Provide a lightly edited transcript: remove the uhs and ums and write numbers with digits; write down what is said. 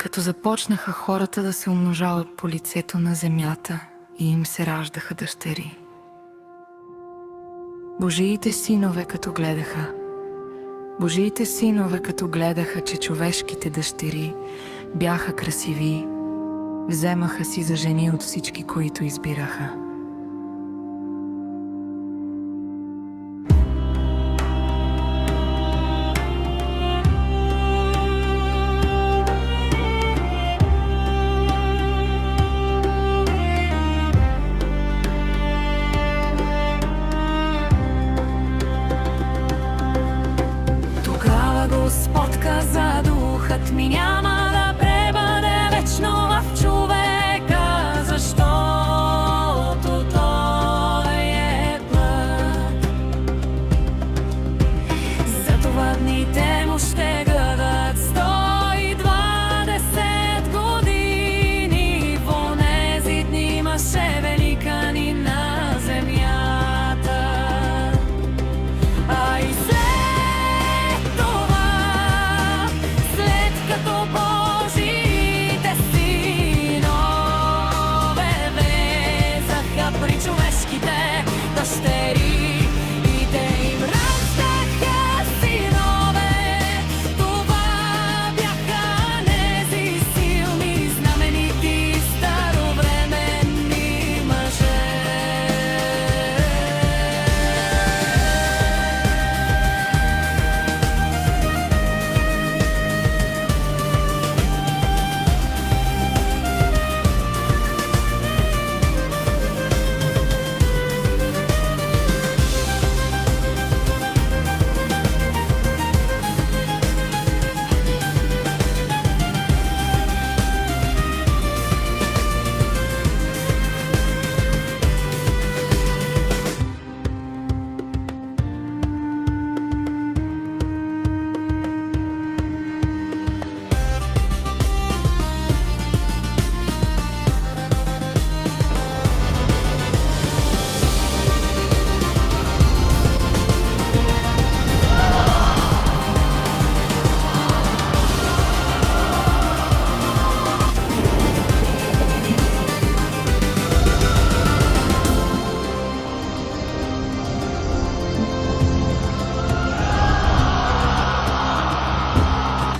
Като започнаха хората да се умножават по лицето на земята и им се раждаха дъщери. Божиите синове като гледаха, че човешките дъщери бяха красиви, вземаха си за жени от всички, които избираха.